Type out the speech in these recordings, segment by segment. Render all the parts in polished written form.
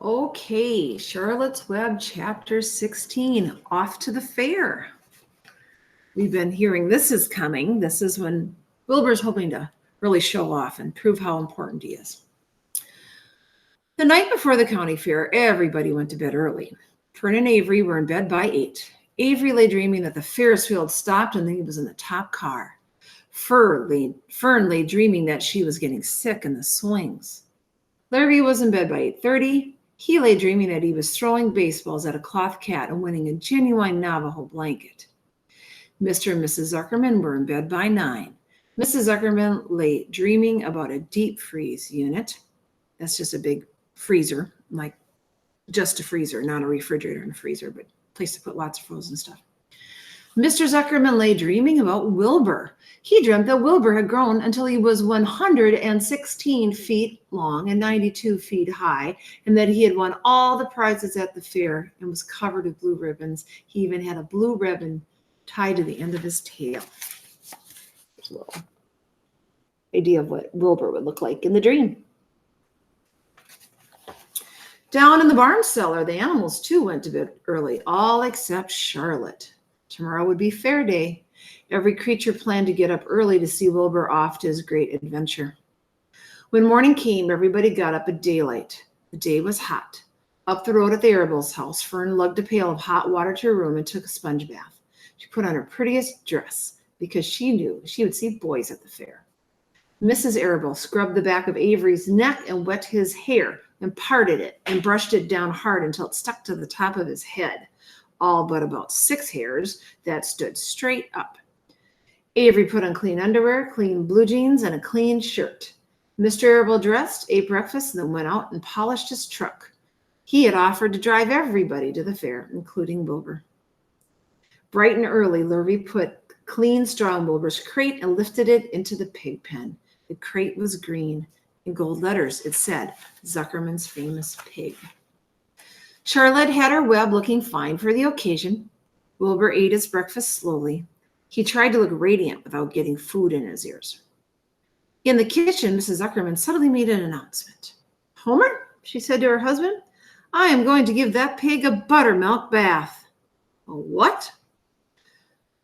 Okay, Charlotte's Web, Chapter 16, Off to the Fair. We've been hearing this is coming. This is when Wilbur's hoping to really show off and prove how important he is. The night before the county fair, everybody went to bed early. Fern and Avery were in bed by 8. Avery lay dreaming that the Ferris wheel had stopped and then he was in the top car. Fern lay dreaming that she was getting sick in the swings. Larry was in bed by 8:30. He lay dreaming that he was throwing baseballs at a cloth cat and winning a genuine Navajo blanket. Mr. and Mrs. Zuckerman were in bed by 9. Mrs. Zuckerman lay dreaming about a deep freeze unit. That's just a big freezer, like just a freezer, not a refrigerator and a freezer, but a place to put lots of frozen stuff. Mr. Zuckerman lay dreaming about Wilbur. He dreamt that Wilbur had grown until he was 116 feet long and 92 feet high, and that he had won all the prizes at the fair and was covered with blue ribbons. He even had a blue ribbon tied to the end of his tail. There's a little idea of what Wilbur would look like in the dream. Down in the barn cellar, the animals too went to bed early, all except Charlotte. Tomorrow would be fair day. Every creature planned to get up early to see Wilbur off to his great adventure. When morning came, everybody got up at daylight. The day was hot. Up the road at the Arabel's house, Fern lugged a pail of hot water to her room and took a sponge bath. She put on her prettiest dress because she knew she would see boys at the fair. Mrs. Arabel scrubbed the back of Avery's neck and wet his hair and parted it and brushed it down hard until it stuck to the top of his head, all but about 6 hairs that stood straight up. Avery put on clean underwear, clean blue jeans, and a clean shirt. Mr. Arabel dressed, ate breakfast, and then went out and polished his truck. He had offered to drive everybody to the fair, including Wilbur. Bright and early, Lurvy put clean straw in Wilbur's crate and lifted it into the pig pen. The crate was green. In gold letters, it said, Zuckerman's famous pig. Charlotte had her web looking fine for the occasion. Wilbur ate his breakfast slowly. He tried to look radiant without getting food in his ears. In the kitchen, Mrs. Zuckerman suddenly made an announcement. Homer, she said to her husband, I am going to give that pig a buttermilk bath. A what?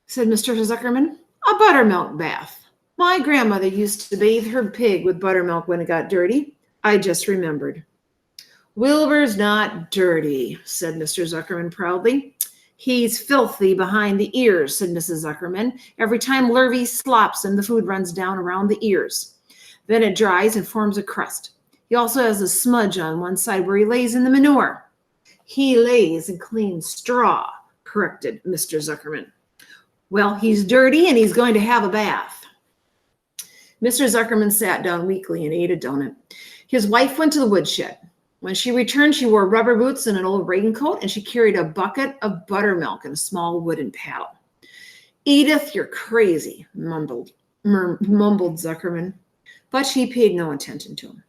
Said Mr. Zuckerman. A buttermilk bath. My grandmother used to bathe her pig with buttermilk when it got dirty. I just remembered. Wilbur's not dirty, said Mr. Zuckerman proudly. He's filthy behind the ears, said Mrs. Zuckerman. Every time Lurvy slops him, the food runs down around the ears. Then it dries and forms a crust. He also has a smudge on one side where he lays in the manure. He lays in clean straw, corrected Mr. Zuckerman. Well, he's dirty and he's going to have a bath. Mr. Zuckerman sat down weakly and ate a donut. His wife went to the woodshed. When she returned, she wore rubber boots and an old raincoat, and she carried a bucket of buttermilk and a small wooden paddle. Edith, you're crazy, mumbled Zuckerman, but she paid no attention to him.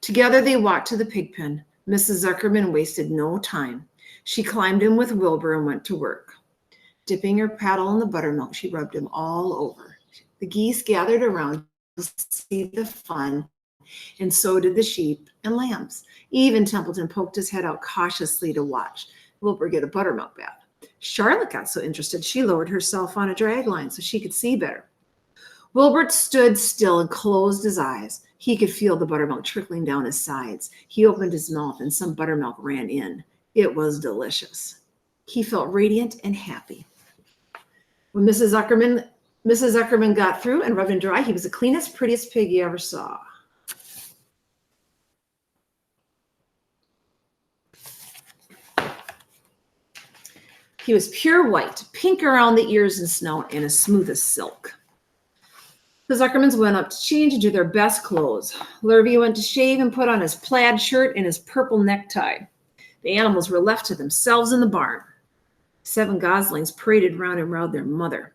Together they walked to the pig pen. Mrs. Zuckerman wasted no time. She climbed in with Wilbur and went to work. Dipping her paddle in the buttermilk, she rubbed him all over. The geese gathered around to see the fun, and so did the sheep and lambs. Even Templeton poked his head out cautiously to watch Wilbur get a buttermilk bath. Charlotte got so interested, she lowered herself on a drag line so she could see better. Wilbur stood still and closed his eyes. He could feel the buttermilk trickling down his sides. He opened his mouth and some buttermilk ran in. It was delicious. He felt radiant and happy. When Mrs. Zuckerman got through and rubbed him dry, he was the cleanest, prettiest pig you ever saw. He was pure white, pink around the ears and snout, and as smooth as silk. The Zuckermans went up to change into their best clothes. Lurvy went to shave and put on his plaid shirt and his purple necktie. The animals were left to themselves in the barn. 7 goslings paraded round and round their mother.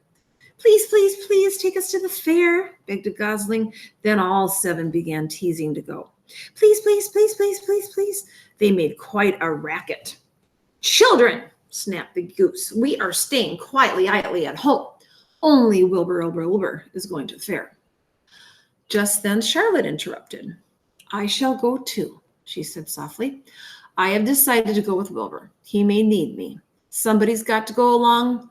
Please, please, please take us to the fair, begged a gosling. Then all 7 began teasing to go. Please, please, please, please, please, please. They made quite a racket. Children, snapped the goose, we are staying quietly at home. Only Wilbur is going to the fair. Just then Charlotte interrupted. I shall go too, she said softly. I have decided to go with Wilbur. He may need me. Somebody's got to go along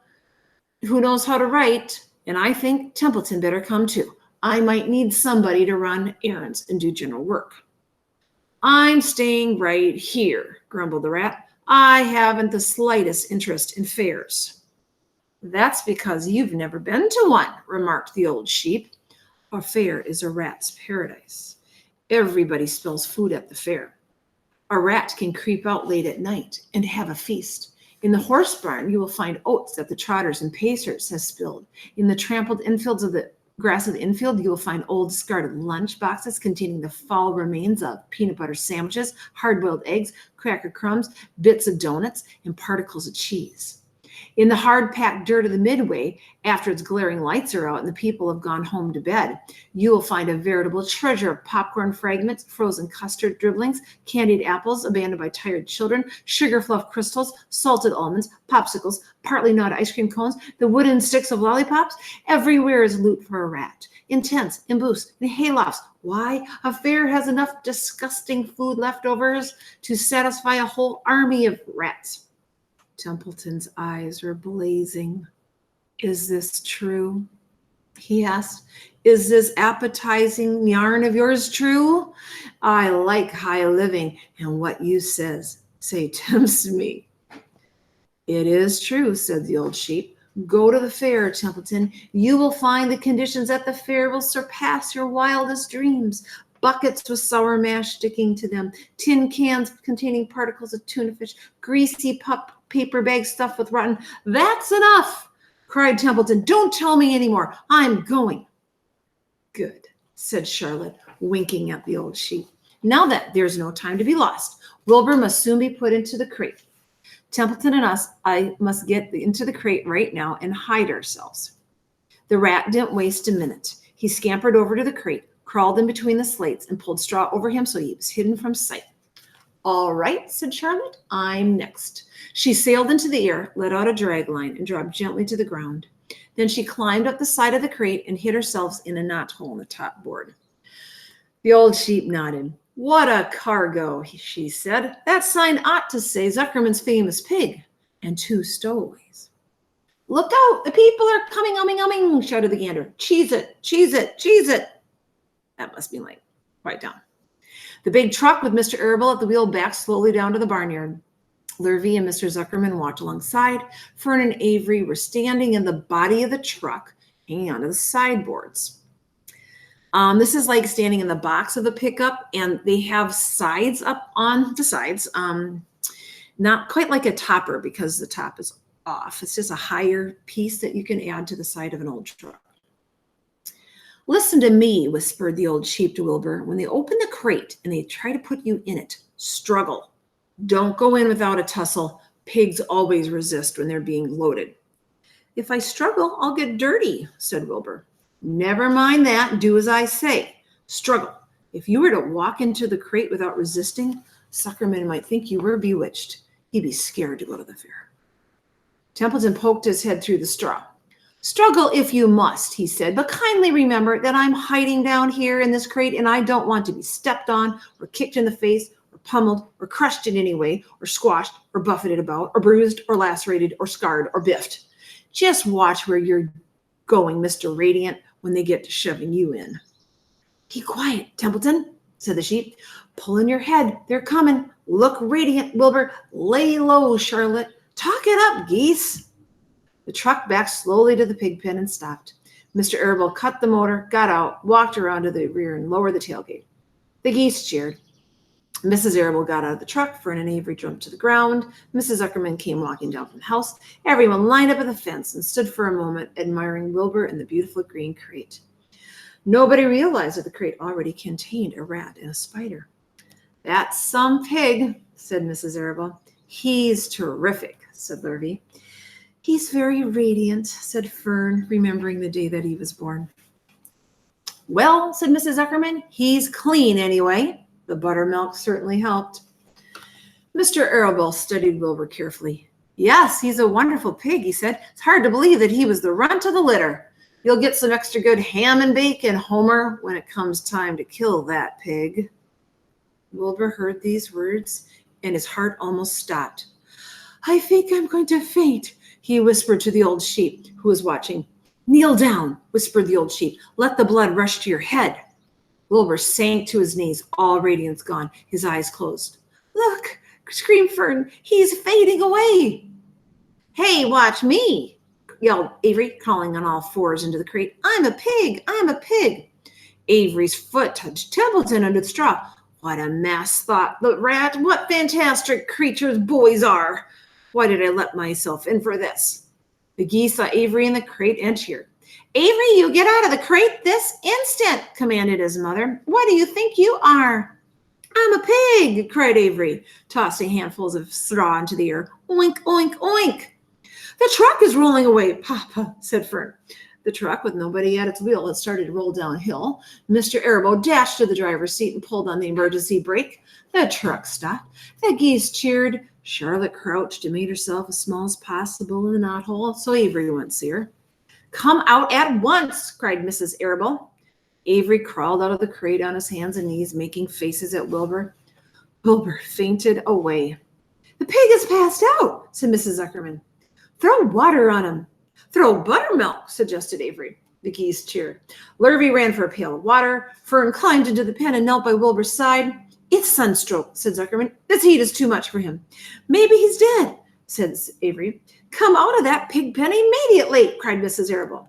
who knows how to write, and I think Templeton better come too. I might need somebody to run errands and do general work. I'm staying right here, grumbled the rat. I haven't the slightest interest in fairs. That's because you've never been to one, remarked the old sheep. A fair is a rat's paradise. Everybody spills food at the fair. A rat can creep out late at night and have a feast. In the horse barn, you will find oats that the trotters and pacers have spilled. In the trampled infields of the grass of the infield, you will find old discarded lunch boxes containing the foul remains of peanut butter sandwiches, hard-boiled eggs, cracker crumbs, bits of donuts, and particles of cheese. In the hard-packed dirt of the midway, after its glaring lights are out and the people have gone home to bed, you will find a veritable treasure of popcorn fragments, frozen custard dribblings, candied apples abandoned by tired children, sugar fluff crystals, salted almonds, popsicles, partly gnawed ice cream cones, the wooden sticks of lollipops. Everywhere is loot for a rat. In tents, in booths, in haylofts. Why? A fair has enough disgusting food leftovers to satisfy a whole army of rats. Templeton's eyes were blazing. Is this true? He asked. Is this appetizing yarn of yours true? I like high living, and what you say tempts me. It is true, said the old sheep. Go to the fair, Templeton. You will find the conditions at the fair will surpass your wildest dreams. Buckets with sour mash sticking to them, tin cans containing particles of tuna fish, greasy paper bags stuffed with rotten. That's enough, cried Templeton. Don't tell me anymore. I'm going. Good, said Charlotte, winking at the old sheep. Now that there's no time to be lost, Wilbur must soon be put into the crate. Templeton and I must get into the crate right now and hide ourselves. The rat didn't waste a minute. He scampered over to the crate, crawled in between the slates, and pulled straw over him so he was hidden from sight. All right, said Charlotte, I'm next. She sailed into the air, let out a drag line, and dropped gently to the ground. Then she climbed up the side of the crate and hid herself in a knot hole in the top board. The old sheep nodded. What a cargo, she said. That sign ought to say Zuckerman's famous pig and 2 stowaways. Look out, the people are coming, umming, shouted the gander. Cheese it, cheese it, cheese it. That must be like right down. The big truck with Mr. Arable at the wheel backed slowly down to the barnyard. Lurvy and Mr. Zuckerman walked alongside. Fern and Avery were standing in the body of the truck, hanging onto the sideboards. This is like standing in the box of the pickup, and they have sides up on the sides. Not quite like a topper because the top is off. It's just a higher piece that you can add to the side of an old truck. Listen to me, whispered the old sheep to Wilbur. When they open the crate and they try to put you in it, struggle. Don't go in without a tussle. Pigs always resist when they're being loaded. If I struggle, I'll get dirty, said Wilbur. Never mind that. Do as I say. Struggle. If you were to walk into the crate without resisting, Zuckerman might think you were bewitched. He'd be scared to go to the fair. Templeton poked his head through the straw. Struggle if you must, he said, but kindly remember that I'm hiding down here in this crate and I don't want to be stepped on or kicked in the face or pummeled or crushed in any way or squashed or buffeted about or bruised or lacerated or scarred or biffed. Just watch where you're going, Mr. Radiant, when they get to shoving you in. Keep quiet, Templeton, said the sheep. Pull in your head. They're coming. Look radiant, Wilbur. Lay low, Charlotte. Talk it up, geese. The truck backed slowly to the pig pen and stopped. Mr. Arable cut the motor, got out, walked around to the rear, and lowered the tailgate. The geese cheered. Mrs. Arable got out of the truck. Fern and Avery jumped to the ground. Mrs. Zuckerman came walking down from the house. Everyone lined up at the fence and stood for a moment, admiring Wilbur and the beautiful green crate. Nobody realized that the crate already contained a rat and a spider. That's some pig, said Mrs. Arable. He's terrific, said Lurvy. He's very radiant, said Fern, remembering the day that he was born. Well, said Mrs. Zuckerman, he's clean anyway. The buttermilk certainly helped. Mr. Arable studied Wilbur carefully. Yes, he's a wonderful pig, he said. It's hard to believe that he was the runt of the litter. You'll get some extra good ham and bacon, Homer, when it comes time to kill that pig. Wilbur heard these words, and his heart almost stopped. I think I'm going to faint, he whispered to the old sheep who was watching. Kneel down, whispered the old sheep. Let the blood rush to your head. Wilbur sank to his knees, all radiance gone, his eyes closed. Look, screamed Fern, he's fading away. Hey, watch me, yelled Avery, crawling on all fours into the crate. I'm a pig, I'm a pig. Avery's foot touched Templeton under the straw. What a mess, thought the rat. What fantastic creatures boys are. Why did I let myself in for this? The geese saw Avery in the crate and cheered. Avery, you get out of the crate this instant, commanded his mother. What do you think you are? I'm a pig, cried Avery, tossing handfuls of straw into the air. Oink, oink, oink. The truck is rolling away, Papa, said Fern. The truck, with nobody at its wheel, had started to roll downhill. Mr. Arable dashed to the driver's seat and pulled on the emergency brake. The truck stopped. The geese cheered. Charlotte crouched and made herself as small as possible in the knothole so Avery wouldn't see her. Come out at once, cried Mrs. Arable. Avery crawled out of the crate on his hands and knees, making faces at Wilbur. Wilbur fainted away. The pig has passed out, said Mrs. Zuckerman. Throw water on him. Throw buttermilk, suggested Avery. The geese cheered. Lurvy ran for a pail of water. Fern climbed into the pen and knelt by Wilbur's side. It's sunstroke, said Zuckerman. This heat is too much for him. Maybe he's dead, said Avery. Come out of that pig pen immediately, cried Mrs. Arable.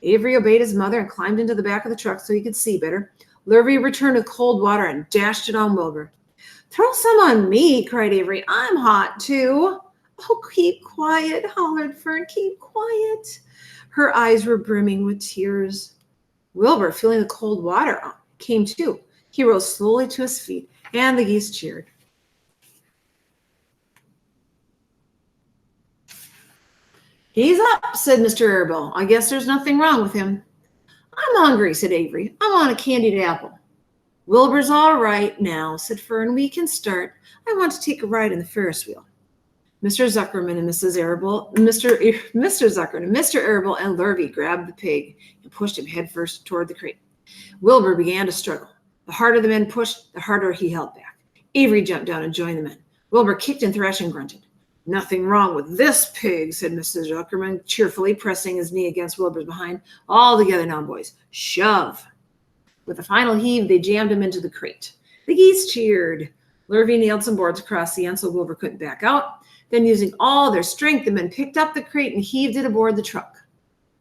Avery obeyed his mother and climbed into the back of the truck so he could see better. Lurvy returned with cold water and dashed it on Wilbur. Throw some on me, cried Avery. I'm hot too. Oh, keep quiet, hollered Fern. Keep quiet. Her eyes were brimming with tears. Wilbur, feeling the cold water, came to. He rose slowly to his feet, and the geese cheered. He's up, said Mr. Arable. I guess there's nothing wrong with him. I'm hungry, said Avery. I want a candied apple. Wilbur's all right now, said Fern. We can start. I want to take a ride in the Ferris wheel. Mr. Zuckerman and Mrs. Arable, Mr. Zuckerman and Mr. Arable and Lurvy grabbed the pig and pushed him headfirst toward the crate. Wilbur began to struggle. The harder the men pushed, the harder he held back. Avery jumped down and joined the men. Wilbur kicked and thrashed and grunted. Nothing wrong with this pig, said Mrs. Zuckerman, cheerfully pressing his knee against Wilbur's behind. All together now, boys. Shove. With a final heave, they jammed him into the crate. The geese cheered. Lurvy nailed some boards across the end so Wilbur couldn't back out. Then, using all their strength, the men picked up the crate and heaved it aboard the truck.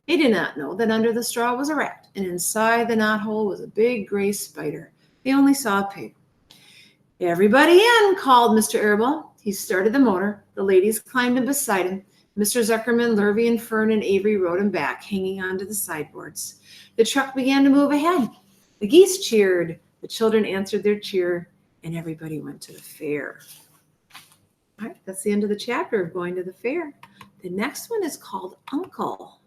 They did not know that under the straw was a rat, and inside the knothole was a big gray spider. They only saw a pig. Everybody in, called Mr. Arable. He started the motor. The ladies climbed in beside him. Mr. Zuckerman, Lurvy, and Fern and Avery rode him back, hanging onto the sideboards. The truck began to move ahead. The geese cheered. The children answered their cheer, and everybody went to the fair. All right, that's the end of the chapter of going to the fair. The next one is called Uncle.